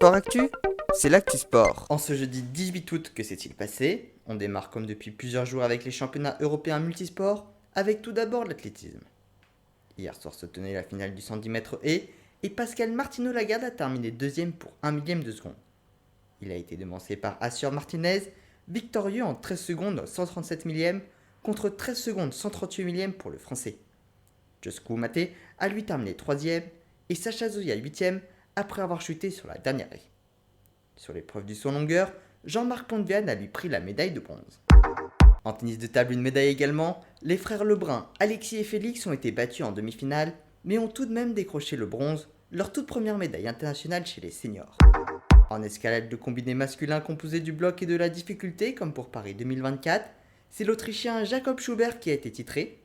Sport Actu, c'est l'actu sport. En ce jeudi 18 août, que s'est-il passé? On démarre comme depuis plusieurs jours avec les championnats européens multisports, avec tout d'abord l'athlétisme. Hier soir se tenait la finale du 110 mètres haies et Pascal Martino-Lagarde a terminé deuxième pour 1 millième de seconde. Il a été devancé par Asier Martinez, victorieux en 13 secondes 137 millièmes contre 13 secondes 138 millièmes pour le français. Josh Maté a lui terminé 3ème et Sacha Zoya 8ème après avoir chuté sur la dernière haie. Sur l'épreuve du saut en longueur, Jean-Marc Pontviane a lui pris la médaille de bronze. En tennis de table, une médaille également, les frères Lebrun, Alexis et Félix ont été battus en demi-finale, mais ont tout de même décroché le bronze, leur toute première médaille internationale chez les seniors. En escalade, de combiné masculin composé du bloc et de la difficulté, comme pour Paris 2024, c'est l'Autrichien Jacob Schubert qui a été titré.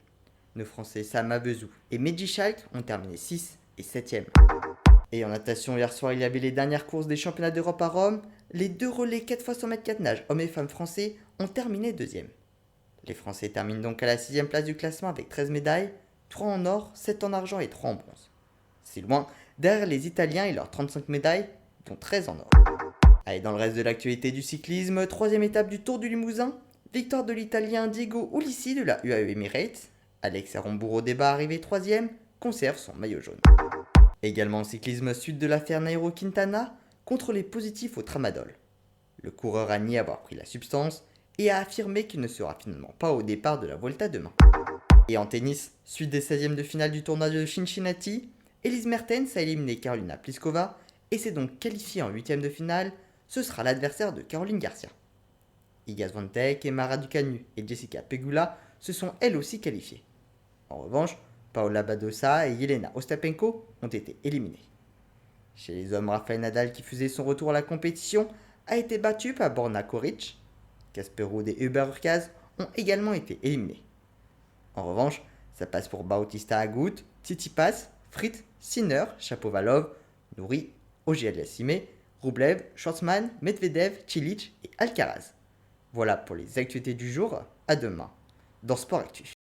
Nos Français Sam Avezou et Mehdi Schalk ont terminé 6 et 7ème. Et en natation, hier soir, il y avait les dernières courses des championnats d'Europe à Rome. Les deux relais 4x100 mètres 4 nage, hommes et femmes français, ont terminé 2ème. Les Français terminent donc à la 6ème place du classement avec 13 médailles, 3 en or, 7 en argent et 3 en bronze. C'est loin derrière les Italiens et leurs 35 médailles, dont 13 en or. Allez, dans le reste de l'actualité du cyclisme, 3ème étape du Tour du Limousin, victoire de l'Italien Diego Ulissi de la UAE Emirates. Alex Aramburu-Deba, arrivé 3ème, conserve son maillot jaune. Également en cyclisme, suite de l'affaire Nairo Quintana contre les positifs au tramadol. Le coureur a nié avoir pris la substance et a affirmé qu'il ne sera finalement pas au départ de la Vuelta demain. Et en tennis, suite des 16e de finale du tournoi de Cincinnati, Elise Mertens a éliminé Carolina Pliskova et s'est donc qualifiée en 8e de finale. Ce sera l'adversaire de Caroline Garcia. Iga Swiatek, Mara Ducanu et Jessica Pegula se sont elles aussi qualifiées. En revanche, Paola Badosa et Yelena Ostapenko ont été éliminés. Chez les hommes, Rafael Nadal, qui faisait son retour à la compétition, a été battu par Borna Koric. Casper Ruud et Hubert Hurkacz ont également été éliminés. En revanche, ça passe pour Bautista Agut, Tsitsipas, Fritz, Sinner, Shapovalov, Nouri, Auger-Aliassime, Rublev, Schwartzmann, Medvedev, Cilic et Alcaraz. Voilà pour les actualités du jour. À demain dans Sport Actu.